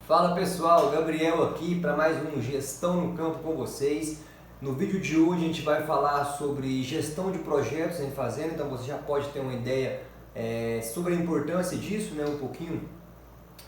Fala pessoal, Gabriel aqui para mais um Gestão no Campo com vocês. No vídeo de hoje a gente vai falar sobre gestão de projetos em fazenda, então você já pode ter uma ideia sobre a importância disso, né? Um pouquinho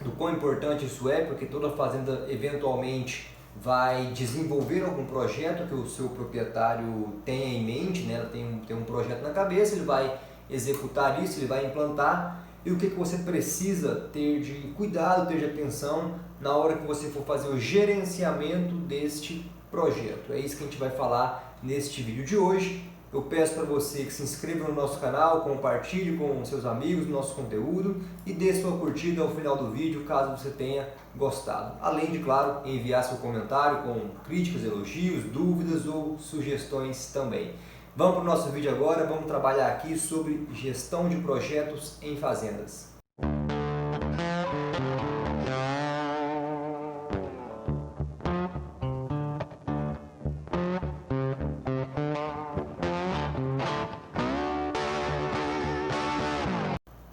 do quão importante isso é, porque toda fazenda eventualmente vai desenvolver algum projeto que o seu proprietário tenha em mente, né? Tem um projeto na cabeça, ele vai executar isso, ele vai implantar. E o que você precisa ter de cuidado, ter de atenção na hora que você for fazer o gerenciamento deste projeto. É isso que a gente vai falar neste vídeo de hoje. Eu peço para você que se inscreva no nosso canal, compartilhe com seus amigos o nosso conteúdo e dê sua curtida ao final do vídeo caso você tenha gostado. Além de, claro, enviar seu comentário com críticas, elogios, dúvidas ou sugestões também. Vamos para o nosso vídeo agora, vamos trabalhar aqui sobre gestão de projetos em fazendas.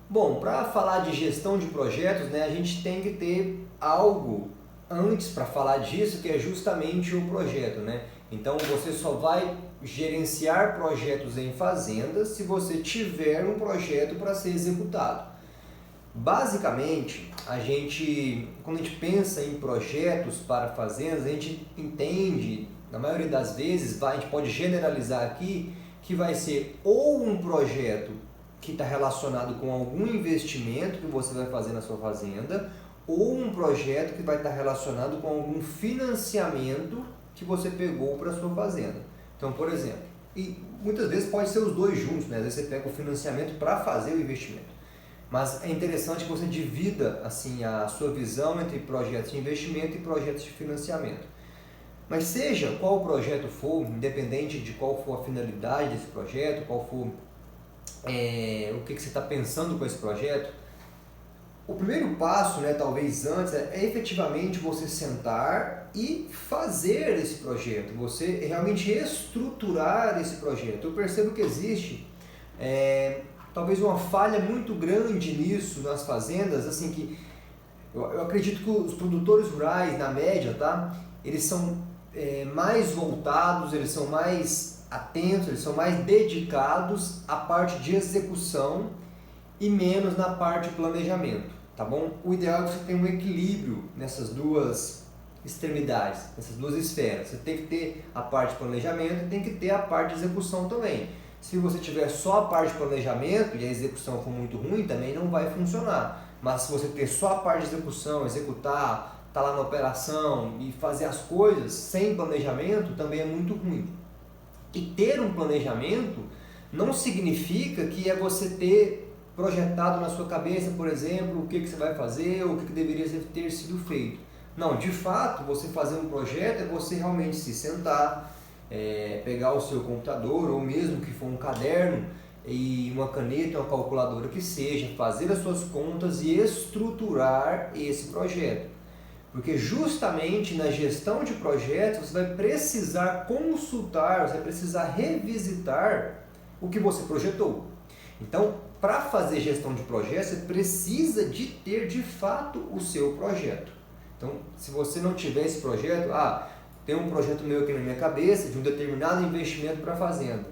Bom, para falar de gestão de projetos, né, a gente tem que ter algo antes para falar disso, que é justamente o projeto, né? Então você só vai gerenciar projetos em fazendas se você tiver um projeto para ser executado. Basicamente, quando a gente pensa em projetos para fazendas, a gente entende, na maioria das vezes, a gente pode generalizar aqui, que vai ser ou um projeto que está relacionado com algum investimento que você vai fazer na sua fazenda, ou um projeto que vai estar relacionado com algum financiamento que você pegou para a sua fazenda. Então, por exemplo, e muitas vezes pode ser os dois juntos, né? Às vezes você pega o financiamento para fazer o investimento. Mas é interessante que você divida assim, a sua visão entre projetos de investimento e projetos de financiamento. Mas seja qual projeto for, independente de qual for a finalidade desse projeto, qual for o que você está pensando com esse projeto, o primeiro passo, né, talvez antes, é efetivamente você sentar e fazer esse projeto, você realmente estruturar esse projeto. Eu percebo que existe talvez uma falha muito grande nisso nas fazendas, assim que eu acredito que os produtores rurais, na média, tá, eles são mais voltados, eles são mais atentos, eles são mais dedicados à parte de execução e menos na parte de planejamento, tá bom? O ideal é que você tenha um equilíbrio nessas duas extremidades, nessas duas esferas. Você tem que ter a parte de planejamento e tem que ter a parte de execução também. Se você tiver só a parte de planejamento e a execução for muito ruim, também não vai funcionar. Mas se você ter só a parte de execução, executar, estar lá na operação e fazer as coisas sem planejamento, também é muito ruim. E ter um planejamento não significa que é você ter projetado na sua cabeça, por exemplo, o que você vai fazer ou o que deveria ter sido feito. Não, de fato, você fazer um projeto é você realmente se sentar, pegar o seu computador ou mesmo que for um caderno e uma caneta, uma calculadora que seja, fazer as suas contas e estruturar esse projeto. Porque justamente na gestão de projetos você vai precisar consultar, você vai precisar revisitar o que você projetou. Então, para fazer gestão de projetos, você precisa de ter de fato o seu projeto. Então, se você não tiver esse projeto, tem um projeto meu aqui na minha cabeça de um determinado investimento para a fazenda.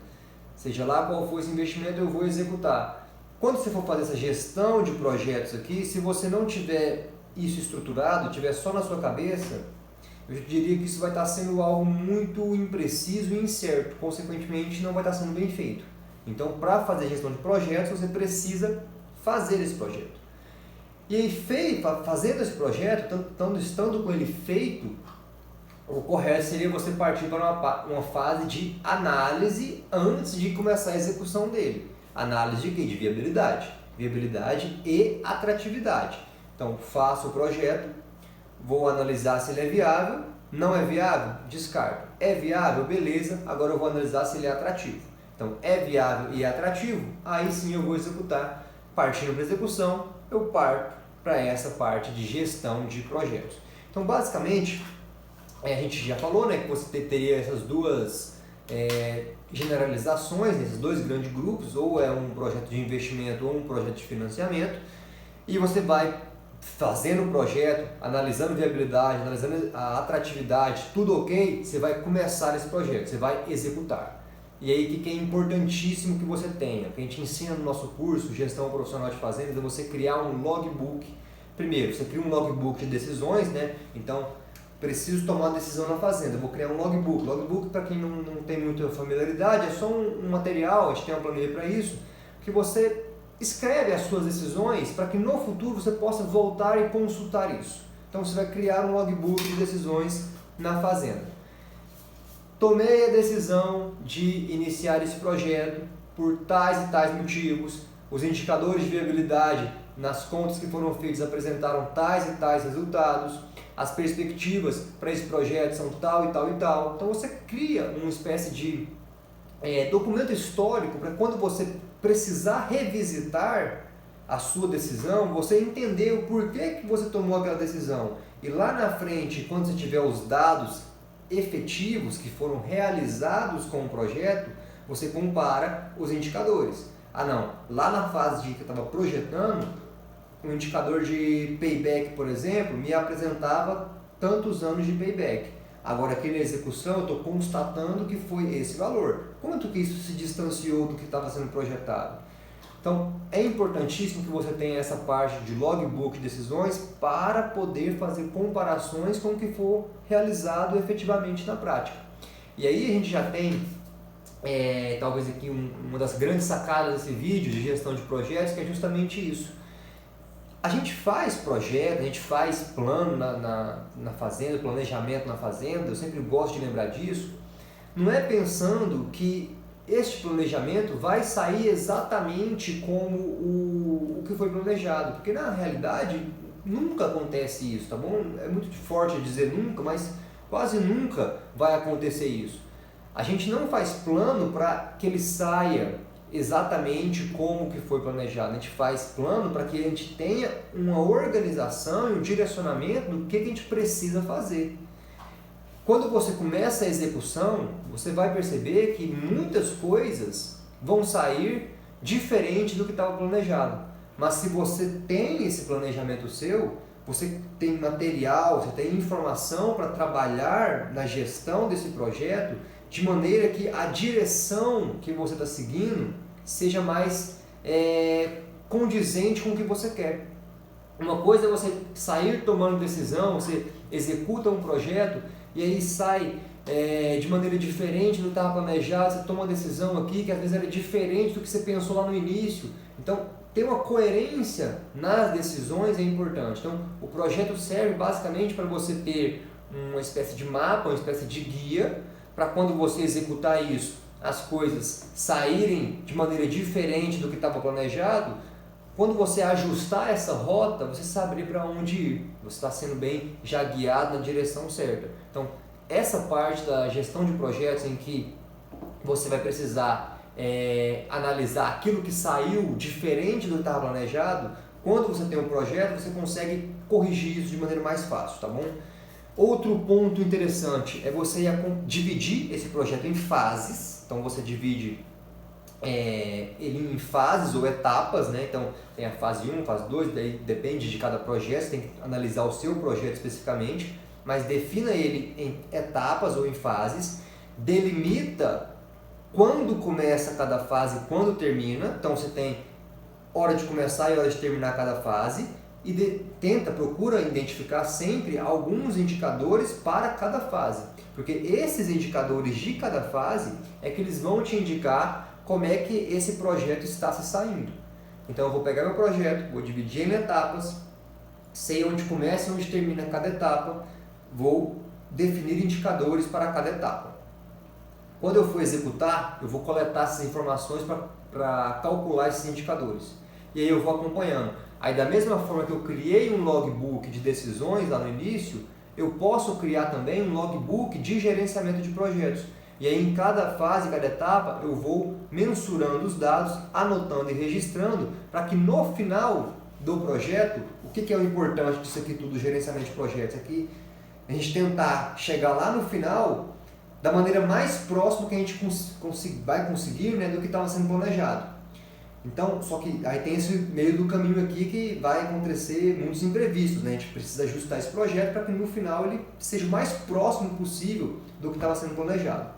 Seja lá qual for esse investimento, eu vou executar. Quando você for fazer essa gestão de projetos aqui, se você não tiver isso estruturado, tiver só na sua cabeça, eu diria que isso vai estar sendo algo muito impreciso e incerto, consequentemente não vai estar sendo bem feito. Então, para fazer gestão de projetos, você precisa fazer esse projeto. E aí, fazendo esse projeto, estando com ele feito, o correto seria você partir para uma fase de análise antes de começar a execução dele. Análise de quê? De viabilidade. Viabilidade e atratividade. Então, faço o projeto, vou analisar se ele é viável, não é viável, descarto. É viável, beleza, agora eu vou analisar se ele é atrativo. Então, é viável e atrativo, aí sim eu vou executar. Partindo para a execução, eu parto para essa parte de gestão de projetos. Então, basicamente, a gente já falou, né, que você teria essas duas generalizações, esses dois grandes grupos, ou é um projeto de investimento ou um projeto de financiamento, e você vai fazendo o projeto, analisando viabilidade, analisando a atratividade, tudo ok, você vai começar esse projeto, você vai executar. E aí o que é importantíssimo que você tenha, que a gente ensina no nosso curso, Gestão Profissional de Fazendas, é você criar um logbook. Primeiro, você cria um logbook de decisões, né? Então, preciso tomar uma decisão na fazenda, eu vou criar um logbook. Logbook, para quem não tem muita familiaridade, é só um material, a gente tem uma planilha para isso, que você escreve as suas decisões para que no futuro você possa voltar e consultar isso. Então você vai criar um logbook de decisões na fazenda. Tomei a decisão de iniciar esse projeto por tais e tais motivos, os indicadores de viabilidade nas contas que foram feitas apresentaram tais e tais resultados, as perspectivas para esse projeto são tal e tal e tal. Então você cria uma espécie de documento histórico para quando você precisar revisitar a sua decisão, você entender o porquê que você tomou aquela decisão. E lá na frente, quando você tiver os dados efetivos que foram realizados com o projeto, você compara os indicadores. Ah não, lá na fase que eu estava projetando, o indicador de payback, por exemplo, me apresentava tantos anos de payback. Agora aqui na execução eu estou constatando que foi esse valor. Quanto que isso se distanciou do que estava sendo projetado? Então é importantíssimo que você tenha essa parte de logbook de decisões para poder fazer comparações com o que for realizado efetivamente na prática. E aí a gente já tem, talvez aqui uma das grandes sacadas desse vídeo de gestão de projetos, que é justamente isso. A gente faz projeto, a gente faz plano na fazenda, planejamento na fazenda, eu sempre gosto de lembrar disso, não é pensando que este planejamento vai sair exatamente como o que foi planejado, porque na realidade nunca acontece isso, tá bom? É muito forte dizer nunca, mas quase nunca vai acontecer isso. A gente não faz plano para que ele saia exatamente como que foi planejado. A gente faz plano para que a gente tenha uma organização e um direcionamento do que a gente precisa fazer. Quando você começa a execução, você vai perceber que muitas coisas vão sair diferente do que estava planejado. Mas se você tem esse planejamento seu, você tem material, você tem informação para trabalhar na gestão desse projeto de maneira que a direção que você está seguindo seja mais condizente com o que você quer. Uma coisa é você sair tomando decisão, você executa um projeto e aí sai de maneira diferente do que estava planejado, você toma uma decisão aqui que às vezes era diferente do que você pensou lá no início. Então, ter uma coerência nas decisões é importante. Então, o projeto serve basicamente para você ter uma espécie de mapa, uma espécie de guia, para quando você executar isso, as coisas saírem de maneira diferente do que estava planejado. Quando você ajustar essa rota, você saber para onde ir. Você está sendo bem já guiado na direção certa. Então, essa parte da gestão de projetos em que você vai precisar analisar aquilo que saiu diferente do que estava planejado, quando você tem um projeto, você consegue corrigir isso de maneira mais fácil, tá bom? Outro ponto interessante é você dividir esse projeto em fases. Então você divide ele em fases ou etapas, né? Então tem a fase 1, fase 2, daí depende de cada projeto, você tem que analisar o seu projeto especificamente, mas defina ele em etapas ou em fases, delimita quando começa cada fase e quando termina. Então você tem hora de começar e hora de terminar cada fase e procura identificar sempre alguns indicadores para cada fase, porque esses indicadores de cada fase é que eles vão te indicar como é que esse projeto está se saindo. Então eu vou pegar meu projeto, vou dividir ele em etapas, sei onde começa e onde termina cada etapa, vou definir indicadores para cada etapa. Quando eu for executar, eu vou coletar essas informações para calcular esses indicadores. E aí eu vou acompanhando. Aí da mesma forma que eu criei um logbook de decisões lá no início, eu posso criar também um logbook de gerenciamento de projetos. E aí em cada fase, cada etapa, eu vou mensurando os dados, anotando e registrando, para que no final do projeto, o que é o importante disso aqui tudo, gerenciamento de projetos? Aqui a gente tentar chegar lá no final da maneira mais próxima que a gente vai conseguir, né, do que estava sendo planejado. Então, só que aí tem esse meio do caminho aqui que vai acontecer muitos imprevistos, né? A gente precisa ajustar esse projeto para que no final ele seja o mais próximo possível do que estava sendo planejado.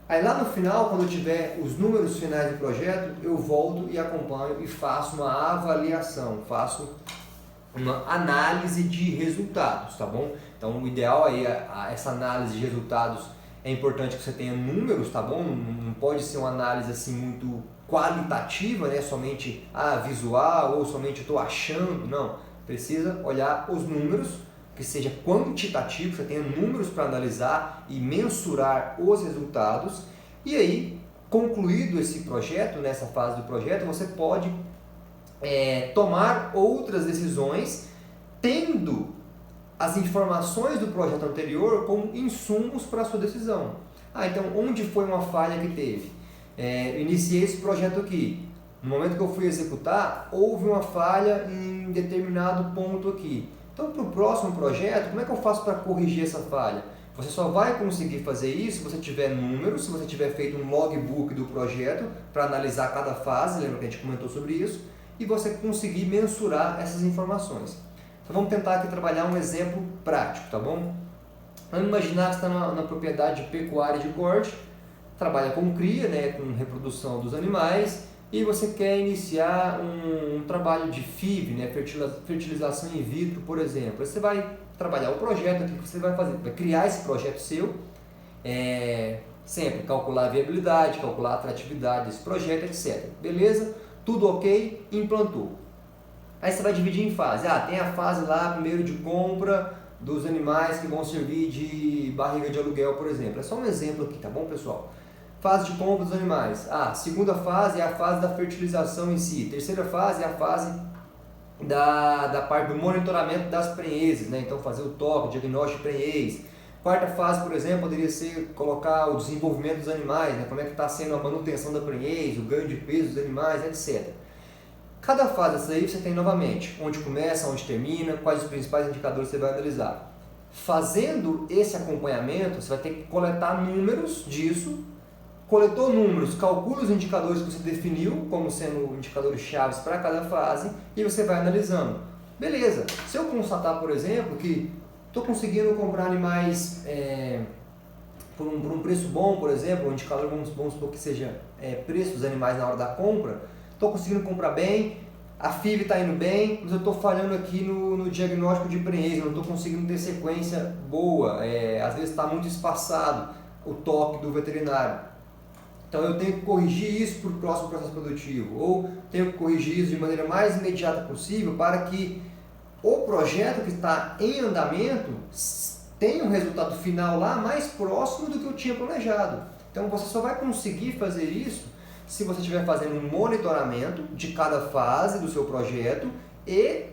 Aí lá no final, quando eu tiver os números finais do projeto, eu volto e acompanho e faço uma avaliação, faço uma análise de resultados, tá bom? Então o ideal aí, essa análise de resultados, é importante que você tenha números, tá bom? Não pode ser uma análise assim muito qualitativa, né? Somente visual ou somente eu estou achando, não. Precisa olhar os números, que seja quantitativo, você tenha números para analisar e mensurar os resultados. E aí, concluído esse projeto, nessa fase do projeto, você pode tomar outras decisões tendo as informações do projeto anterior como insumos para a sua decisão. Então onde foi uma falha que teve? Eu iniciei esse projeto aqui. No momento que eu fui executar, houve uma falha em determinado ponto aqui. Então, para o próximo projeto, como é que eu faço para corrigir essa falha? Você só vai conseguir fazer isso se você tiver números, se você tiver feito um logbook do projeto para analisar cada fase, lembra que a gente comentou sobre isso, e você conseguir mensurar essas informações. Então vamos tentar aqui trabalhar um exemplo prático, tá bom? Vamos imaginar que você está na propriedade de pecuária de corte, trabalha com cria, né, com reprodução dos animais, e você quer iniciar um trabalho de FIV, né, fertilização in vitro, por exemplo. Aí você vai trabalhar o projeto aqui que você vai fazer, vai criar esse projeto seu, sempre calcular a viabilidade, calcular a atratividade desse projeto, etc. Beleza? Tudo ok? Implantou. Aí você vai dividir em fase. Tem a fase lá, primeiro de compra dos animais que vão servir de barriga de aluguel, por exemplo. É só um exemplo aqui, tá bom, pessoal? Fase de compra dos animais. Segunda fase é a fase da fertilização em si. Terceira fase é a fase da parte do monitoramento das prenhezes, né? Então fazer o toque, o diagnóstico de prenhez. Quarta fase, por exemplo, poderia ser colocar o desenvolvimento dos animais, né? Como é que está sendo a manutenção da prenhez, o ganho de peso dos animais, etc. Cada fase dessa aí você tem novamente onde começa, onde termina, quais os principais indicadores você vai analisar. Fazendo esse acompanhamento, você vai ter que coletar números disso. Coletou números, calcula os indicadores que você definiu como sendo indicadores chaves para cada fase e você vai analisando. Beleza, se eu constatar, por exemplo, que estou conseguindo comprar animais por um preço bom, por exemplo, um indicador, vamos supor que seja preço dos animais na hora da compra, estou conseguindo comprar bem, a FIV está indo bem, mas eu estou falhando aqui no diagnóstico de prenhez, eu não estou conseguindo ter sequência boa, às vezes está muito espaçado o toque do veterinário. Então eu tenho que corrigir isso para o próximo processo produtivo, ou tenho que corrigir isso de maneira mais imediata possível para que o projeto que está em andamento tenha um resultado final lá mais próximo do que eu tinha planejado. Então você só vai conseguir fazer isso se você estiver fazendo um monitoramento de cada fase do seu projeto e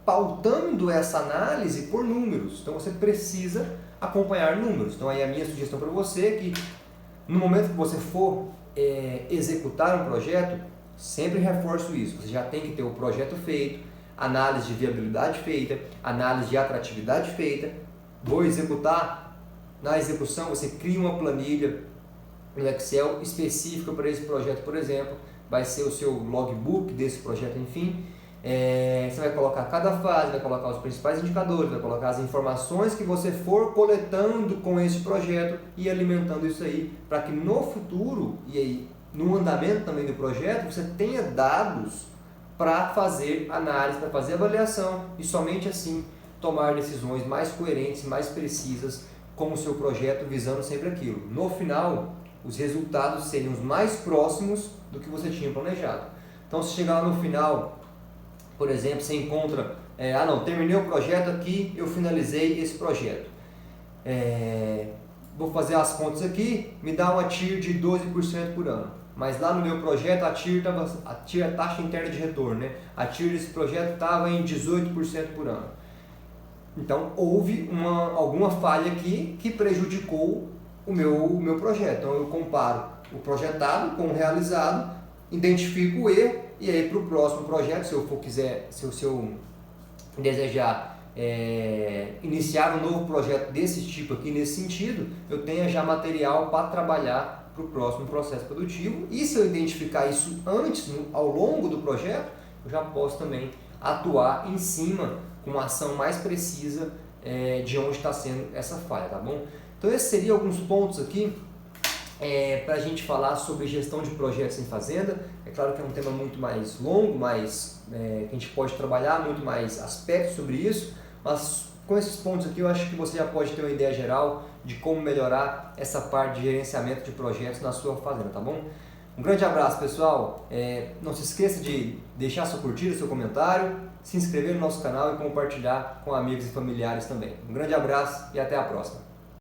pautando essa análise por números. Então você precisa acompanhar números. Então aí a minha sugestão para você é que no momento que você for executar um projeto, sempre reforço isso. Você já tem que ter o projeto feito, análise de viabilidade feita, análise de atratividade feita. Vou executar, na execução você cria uma planilha no Excel específica para esse projeto, por exemplo. Vai ser o seu logbook desse projeto, enfim. Você vai colocar cada fase, vai colocar os principais indicadores, vai colocar as informações que você for coletando com esse projeto e alimentando isso aí, para que no futuro, e aí no andamento também do projeto, você tenha dados para fazer análise, para fazer avaliação e somente assim tomar decisões mais coerentes, mais precisas com o seu projeto, visando sempre aquilo. No final, os resultados seriam os mais próximos do que você tinha planejado. Então, se chegar lá no final, por exemplo, você encontra, terminei o projeto aqui, eu finalizei esse projeto. Vou fazer as contas aqui, me dá uma TIR de 12% por ano. Mas lá no meu projeto a TIR é a taxa interna de retorno, né? A TIR desse projeto estava em 18% por ano. Então houve alguma falha aqui que prejudicou o meu projeto. Então eu comparo o projetado com o realizado, identifico o erro e aí para o próximo projeto, se eu desejar iniciar um novo projeto desse tipo aqui, nesse sentido, eu tenha já material para trabalhar para o próximo processo produtivo. E se eu identificar isso antes, ao longo do projeto, eu já posso também atuar em cima com uma ação mais precisa de onde está sendo essa falha, tá bom? Então esses seriam alguns pontos aqui para a gente falar sobre gestão de projetos em fazenda. É claro que é um tema muito mais longo, que a gente pode trabalhar muito mais aspectos sobre isso, mas com esses pontos aqui eu acho que você já pode ter uma ideia geral de como melhorar essa parte de gerenciamento de projetos na sua fazenda, tá bom? Um grande abraço, pessoal. Não se esqueça de deixar seu curtida, seu comentário, se inscrever no nosso canal e compartilhar com amigos e familiares também. Um grande abraço e até a próxima.